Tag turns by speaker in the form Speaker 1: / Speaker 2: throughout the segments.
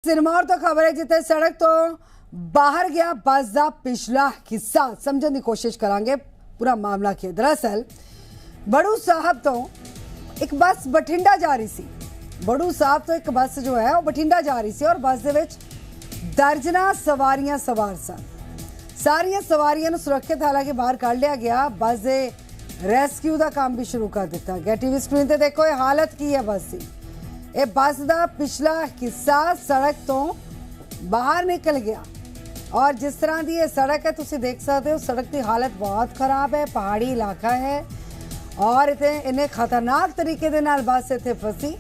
Speaker 1: सिरमौर तो खबर है जिते सड़क तो बाहर गया बस का पिछला हिस्सा समझने की कोशिश करांगे पूरा मामला की। दरअसल बड़ू साहब तो एक बस बठिंडा जा रही सी। बड़ू साहब तो एक बस जो है वो बठिंडा जा रही सी और बस दे विच दर्जना सवारियां सवार सन। सारियां सवारियां नूं सुरक्षित हालांकि बाहर कढ़ लिया गया। बस दे रेस्क्यू का काम भी शुरू कर दिता गया। टीवी स्क्रीन ते देखो ये हालत की है बस की। ये बस का पिछला हिस्सा सड़क तो बाहर निकल गया और जिस तरह की ये सड़क है तुसी देख सकते हो सड़क की हालत बहुत खराब है। पहाड़ी इलाका है और इन्हें खतरनाक तरीके दे नाल बस इत्थे फसी।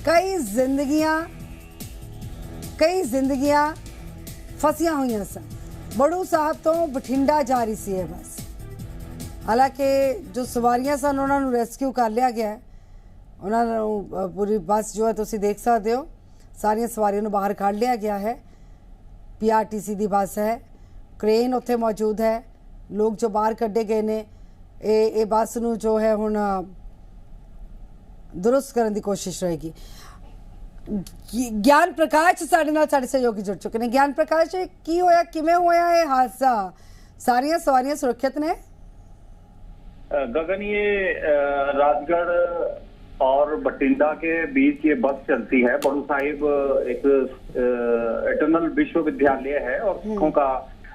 Speaker 1: कई जिंदगियां फसियां हुई सन। बड़ू साहब तो बठिंडा जा रही सी बस। हालांकि जो सवारियां सन उन्होंने रेस्क्यू कर लिया गया है। उन्होंने पूरी बस जो है तुसी देख सकते हो सारिया सवारियों बाहर कढ़ लिया गया है। PRTC की बस है, क्रेन उत्थे मौजूद है। लोग जो बाहर कढ़े गए ने ये बस नूं जो है हुण दुरुस्त करने की कोशिश रहेगी। ज्ञान प्रकाश साडे नाल साडे सहयोगी जुड़ चुके हैं। ज्ञान प्रकाश की होया किवें होया ये हादसा? सारिया सवारियां सुरक्षित ने?
Speaker 2: गगन ये राजगढ़ और बठिंडा के बीच ये बस चलती है। बड़ू साहिब एक एटर्नल विश्वविद्यालय है और सिखों का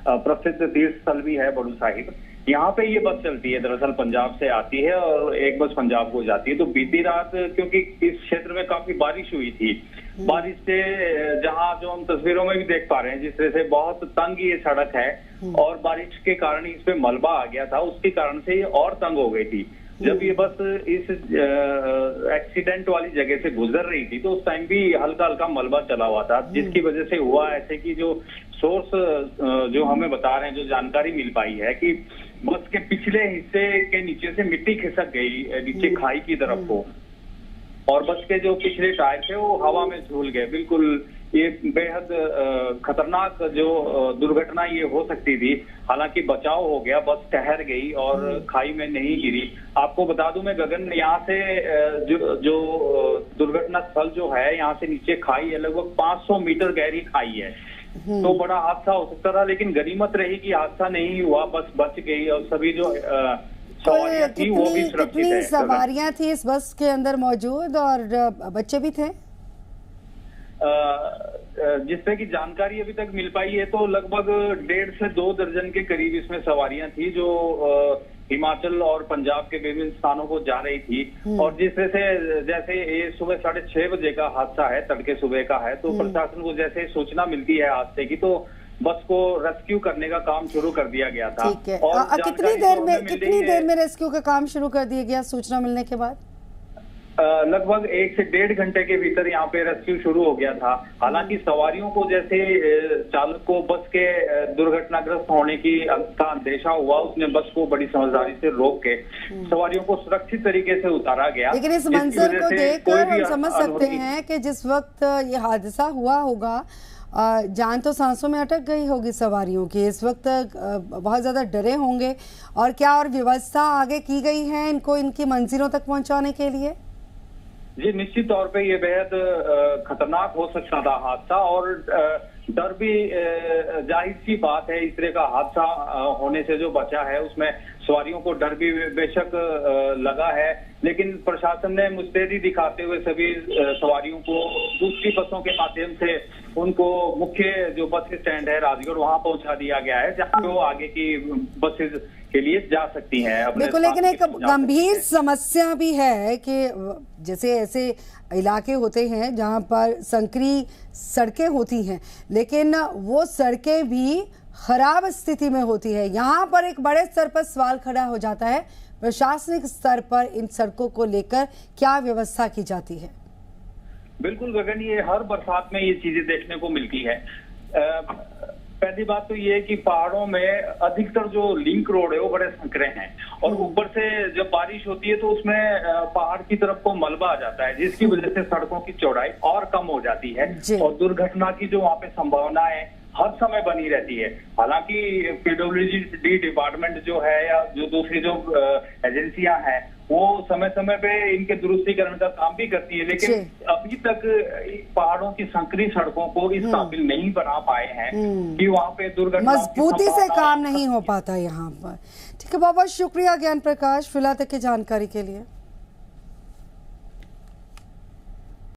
Speaker 2: प्रसिद्ध तीर्थ स्थल भी है बड़ू साहिब। यहाँ पे ये बस चलती है। दरअसल पंजाब से आती है और एक बस पंजाब को जाती है। तो बीती रात क्योंकि इस क्षेत्र में काफी बारिश हुई थी, बारिश से जहाँ जो हम तस्वीरों में भी देख पा रहे हैं जिस तरह से बहुत तंग ये सड़क है और बारिश के कारण इस पे मलबा आ गया था, उसके कारण से ये और तंग हो गई थी। जब ये बस इस एक्सीडेंट वाली जगह से गुजर रही थी तो उस टाइम भी हल्का हल्का मलबा चला हुआ था, जिसकी वजह से हुआ ऐसे कि जो सोर्स जो हमें बता रहे हैं, जो जानकारी मिल पाई है कि बस के पिछले हिस्से के नीचे से मिट्टी खिसक गई नीचे खाई की तरफ को और बस के जो पिछले टायर थे वो हवा में झूल गए। बिल्कुल ये बेहद खतरनाक जो दुर्घटना ये हो सकती थी। हालांकि बचाव हो गया, बस ठहर गई और खाई में नहीं गिरी। आपको बता दूं मैं गगन, यहाँ से जो दुर्घटना स्थल जो है यहाँ से नीचे खाई है, लगभग 500 मीटर गहरी खाई है। तो बड़ा हादसा हो सकता था, लेकिन गनीमत रही कि हादसा नहीं हुआ, बस बच गई और सभी जो सवारियां थी वो भी सुरक्षित है।
Speaker 1: सवारियां थी इस बस के अंदर मौजूद और बच्चे भी थे।
Speaker 2: जिससे की जानकारी अभी तक मिल पाई है तो लगभग 1.5 से 2 दर्जन के करीब इसमें सवारियां थी जो हिमाचल और पंजाब के विभिन्न स्थानों को जा रही थी। और जिस तरह से जैसे ये सुबह 6:30 बजे का हादसा है, तड़के सुबह का है, तो प्रशासन को जैसे सूचना मिलती है हादसे की तो बस को रेस्क्यू करने का काम शुरू कर दिया गया था।
Speaker 1: ठीक है। और कितनी देर में रेस्क्यू का काम शुरू कर दिया गया सूचना मिलने के बाद?
Speaker 2: लगभग 1 से 1.5 घंटे के भीतर यहाँ पे रेस्क्यू शुरू हो गया था। हालांकि सवारियों को जैसे चालक को बस के दुर्घटनाग्रस्त होने का अंदेशा हुआ, उसने बस को बड़ी समझदारी से रोक के सवारियों को सुरक्षित तरीके से उतारा गया।
Speaker 1: लेकिन इस मंजर को देखकर हम समझ सकते हैं कि जिस वक्त ये हादसा हुआ होगा जान तो सांसों में अटक गई होगी सवारियों की। इस वक्त बहुत ज्यादा डरे होंगे। और क्या और व्यवस्था आगे की गई है इनको इनकी मंजिलों तक पहुंचाने के लिए?
Speaker 2: जी निश्चित तौर पे ये बेहद खतरनाक हो सकता था हादसा और डर भी जाहिर सी बात है। इस तरह का हादसा होने से जो बचा है उसमें सवारियों को डर भी बेशक लगा है, लेकिन प्रशासन ने मुस्तैदी दिखाते हुए सभी सवारियों को दूसरी बसों के माध्यम से उनको मुख्य जो बस स्टैंड है राजगढ़ वहां पहुंचा दिया गया है, जहां पे वो आगे की बसेज के लिए जा सकती हैं।
Speaker 1: बिल्कुल, लेकिन एक गंभीर समस्या भी है कि जैसे ऐसे इलाके होते हैं जहां पर संकरी सड़कें होती हैं, लेकिन वो सड़कें भी खराब स्थिति में होती है। यहाँ पर एक बड़े स्तर पर सवाल खड़ा हो जाता है, प्रशासनिक स्तर पर इन सड़कों को लेकर क्या व्यवस्था की जाती है?
Speaker 2: बिल्कुल गगन, ये हर बरसात में ये चीजें देखने को मिलती है। पहली बात तो ये है कि पहाड़ों में अधिकतर जो लिंक रोड है वो बड़े संकरे हैं और ऊपर से जब बारिश होती है तो उसमें पहाड़ की तरफ को मलबा आ जाता है, जिसकी वजह से सड़कों की चौड़ाई और कम हो जाती है और दुर्घटना की जो वहाँ पे संभावना है हर समय बनी रहती है। हालांकि PWD डिपार्टमेंट जो है या जो दूसरी जो एजेंसियां हैं वो समय समय पे इनके दुरुस्तीकरण का काम भी करती है, लेकिन अभी तक पहाड़ों की संकरी सड़कों को इस काबिल नहीं बना पाए हैं कि वहाँ पे दुर्घटना
Speaker 1: मजबूती से काम नहीं हो पाता यहाँ पर। ठीक है, बहुत बहुत शुक्रिया ज्ञान प्रकाश फिलहाल तक की जानकारी के लिए।